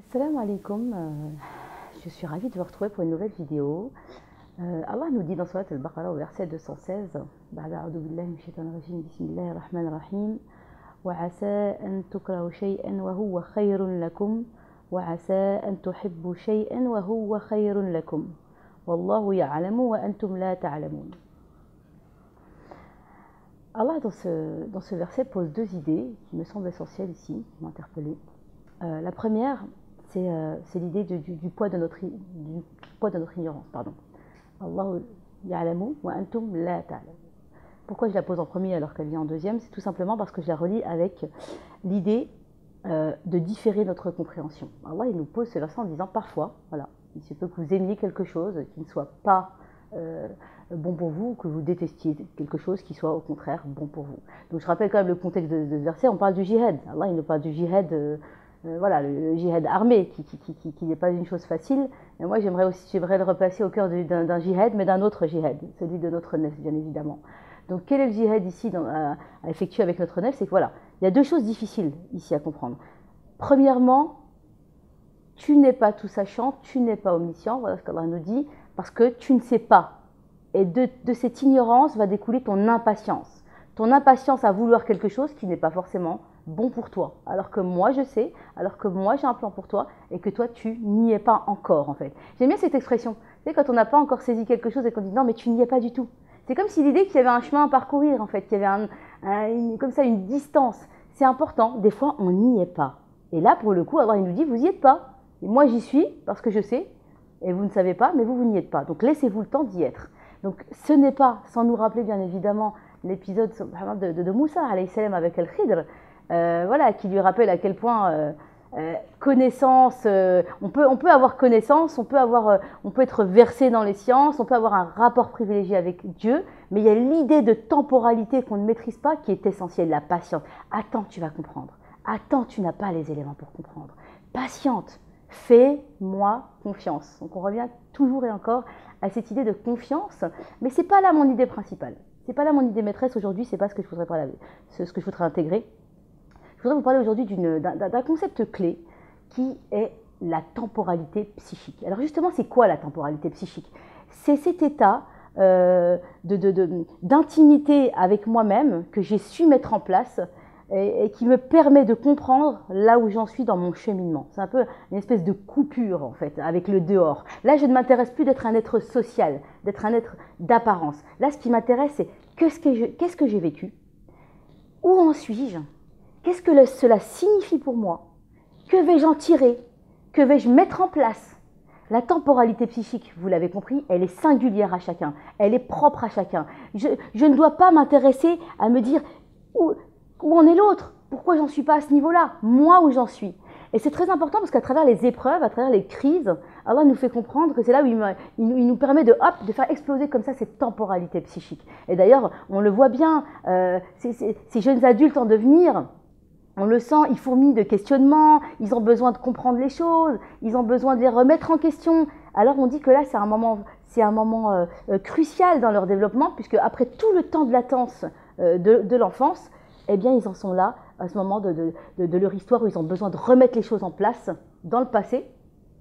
Assalamu alaikum, je suis ravie de vous retrouver pour une nouvelle vidéo. Allah nous dit dans Surat al-Baqarah au verset 216 بعد أعوذ بالله من الشيطان الرجيم بسم الله الرحمن الرحيم وعسى أن تكرهوا شيئا وهو خير لكم وعسى أن تحبوا شيئا وهو خير لكم والله يعلم وأنتم لا تعلمون. Allah dans ce verset pose deux idées qui me semblent essentielles ici, qui m'ont interpellée. La première, c'est l'idée du poids de notre ignorance. Allahu ya'lamu wa antum la ta'lamun. Pourquoi je la pose en premier alors qu'elle vient en deuxième? C'est tout simplement parce que je la relie avec l'idée de différer notre compréhension. Allah il nous pose ce verset en disant parfois, voilà, il se peut que vous aimiez quelque chose qui ne soit pas bon pour vous, ou que vous détestiez quelque chose qui soit au contraire bon pour vous. Donc je rappelle quand même le contexte de ce verset, on parle du jihad. Allah il nous parle du jihad. Voilà, le jihad armé, qui n'est pas une chose facile. Et moi, j'aimerais le replacer au cœur d'un jihad, mais d'un autre jihad, celui de notre nef, bien évidemment. Donc, quel est le jihad ici à effectuer avec notre nef? C'est que voilà, il y a deux choses difficiles ici à comprendre. Premièrement, tu n'es pas tout sachant, tu n'es pas omniscient, voilà ce qu'Allah nous dit, parce que tu ne sais pas. Et de cette ignorance va découler ton impatience. Ton impatience à vouloir quelque chose qui n'est pas forcément bon pour toi, alors que moi je sais, alors que moi j'ai un plan pour toi et que toi tu n'y es pas encore en fait. J'aime bien cette expression, tu sais quand on n'a pas encore saisi quelque chose et qu'on dit non mais tu n'y es pas du tout. C'est comme si l'idée qu'il y avait un chemin à parcourir en fait, qu'il y avait comme ça une distance. C'est important, des fois on n'y est pas. Et là pour le coup, alors il nous dit vous n'y êtes pas. Et moi j'y suis parce que je sais et vous ne savez pas, mais vous n'y êtes pas. Donc laissez-vous le temps d'y être. Donc ce n'est pas, sans nous rappeler bien évidemment l'épisode de Moussa alayhi salam avec Al-Khidr, voilà, qui lui rappelle à quel point connaissance, on peut avoir connaissance, on peut être versé dans les sciences, on peut avoir un rapport privilégié avec Dieu, mais il y a l'idée de temporalité qu'on ne maîtrise pas qui est essentielle, la patience. Attends, tu vas comprendre. Attends, tu n'as pas les éléments pour comprendre. Patiente, fais-moi confiance. Donc on revient toujours et encore à cette idée de confiance, mais c'est pas là mon idée principale. C'est pas là mon idée maîtresse aujourd'hui, c'est pas ce que je voudrais parler, ce que je voudrais intégrer. Je voudrais vous parler aujourd'hui d'un concept clé qui est la temporalité psychique. Alors justement, c'est quoi la temporalité psychique? C'est cet état d'intimité avec moi-même que j'ai su mettre en place et qui me permet de comprendre là où j'en suis dans mon cheminement. C'est un peu une espèce de coupure en fait avec le dehors. Là, je ne m'intéresse plus d'être un être social, d'être un être d'apparence. Là, ce qui m'intéresse, c'est qu'est-ce que j'ai vécu? Où en suis-je? Qu'est-ce que cela signifie pour moi? Que vais-je en tirer? Que vais-je mettre en place? La temporalité psychique, vous l'avez compris, elle est singulière à chacun. Elle est propre à chacun. Je ne dois pas m'intéresser à me dire où en est l'autre? Pourquoi j'en suis pas à ce niveau-là? Moi, où j'en suis? Et c'est très important parce qu'à travers les épreuves, à travers les crises, Allah nous fait comprendre que c'est là où il nous permet de faire exploser comme ça cette temporalité psychique. Et d'ailleurs, on le voit bien, ces jeunes adultes en devenir, on le sent, ils fourmillent de questionnements, ils ont besoin de comprendre les choses, ils ont besoin de les remettre en question. Alors on dit que là, c'est un moment crucial dans leur développement, puisque après tout le temps de latence de l'enfance, eh bien ils en sont là, à ce moment de leur histoire où ils ont besoin de remettre les choses en place dans le passé,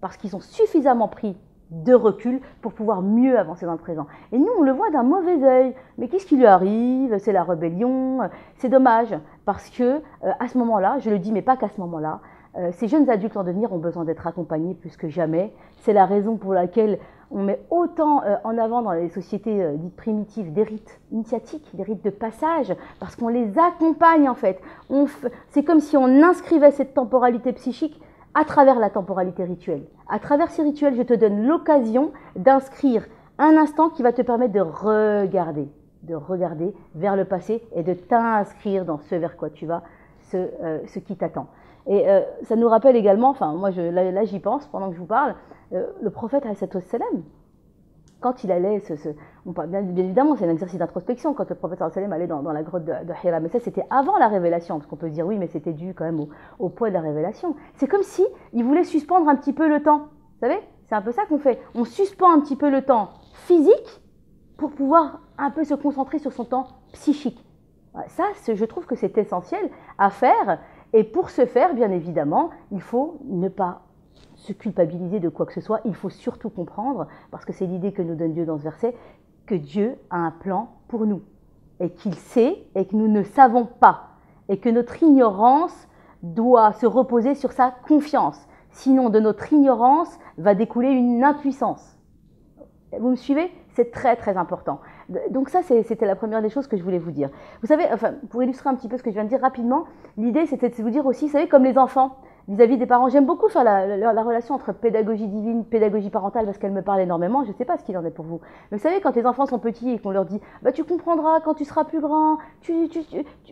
parce qu'ils ont suffisamment pris de recul pour pouvoir mieux avancer dans le présent. Et nous, on le voit d'un mauvais œil. Mais qu'est-ce qui lui arrive? C'est la rébellion. C'est dommage, parce que à ce moment-là, je le dis, mais pas qu'à ce moment-là, ces jeunes adultes en devenir ont besoin d'être accompagnés plus que jamais. C'est la raison pour laquelle on met autant en avant dans les sociétés dites primitives des rites initiatiques, des rites de passage, parce qu'on les accompagne en fait. C'est comme si on inscrivait cette temporalité psychique à travers la temporalité rituelle. À travers ces rituels, je te donne l'occasion d'inscrire un instant qui va te permettre de regarder vers le passé et de t'inscrire dans ce vers quoi tu vas, ce qui t'attend. Et ça nous rappelle également, enfin moi là j'y pense pendant que je vous parle, le prophète alayhi salam, quand il allait, on parle bien évidemment c'est un exercice d'introspection quand le prophète alayhi salam allait dans la grotte de Hira, mais ça c'était avant la révélation, parce qu'on peut se dire oui mais c'était dû quand même au poids de la révélation. C'est comme si il voulait suspendre un petit peu le temps, vous savez, c'est un peu ça qu'on fait, on suspend un petit peu le temps physique pour pouvoir un peu se concentrer sur son temps psychique. Ça, je trouve que c'est essentiel à faire. Et pour ce faire, bien évidemment, il faut ne pas se culpabiliser de quoi que ce soit. Il faut surtout comprendre, parce que c'est l'idée que nous donne Dieu dans ce verset, que Dieu a un plan pour nous et qu'il sait et que nous ne savons pas et que notre ignorance doit se reposer sur sa confiance. Sinon, de notre ignorance va découler une impuissance. Vous me suivez? C'est très très important. Donc ça, c'était la première des choses que je voulais vous dire. Vous savez, enfin, pour illustrer un petit peu ce que je viens de dire rapidement, l'idée c'était de vous dire aussi, vous savez, comme les enfants, vis-à-vis des parents, j'aime beaucoup faire la relation entre pédagogie divine, pédagogie parentale, parce qu'elle me parle énormément, je ne sais pas ce qu'il en est pour vous. Mais vous savez, quand les enfants sont petits et qu'on leur dit bah, « tu comprendras quand tu seras plus grand »,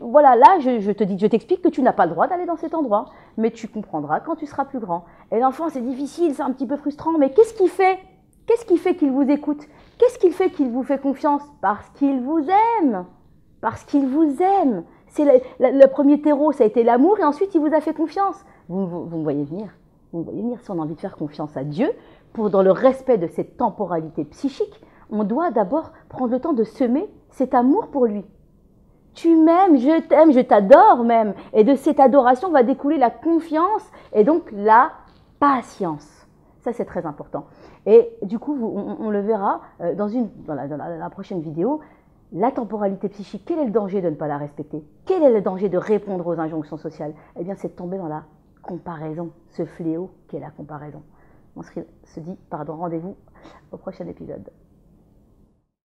voilà, là je t'explique que tu n'as pas le droit d'aller dans cet endroit, mais tu comprendras quand tu seras plus grand. Et l'enfant, c'est difficile, c'est un petit peu frustrant, mais qu'est-ce qu'il fait? Qu'est-ce qui fait qu'il vous écoute? Qu'est-ce qui fait qu'il vous fait confiance? Parce qu'il vous aime. Parce qu'il vous aime. C'est le premier terreau, ça a été l'amour, et ensuite il vous a fait confiance. Vous me voyez venir. Vous me voyez venir. Si on a envie de faire confiance à Dieu, dans le respect de cette temporalité psychique, on doit d'abord prendre le temps de semer cet amour pour lui. Tu m'aimes, je t'aime, je t'adore même. Et de cette adoration va découler la confiance et donc la patience. Ça, c'est très important. Et du coup, on le verra dans la prochaine vidéo. La temporalité psychique, quel est le danger de ne pas la respecter? Quel est le danger de répondre aux injonctions sociales? Eh bien, c'est de tomber dans la comparaison, ce fléau qu'est la comparaison. On se dit, rendez-vous au prochain épisode.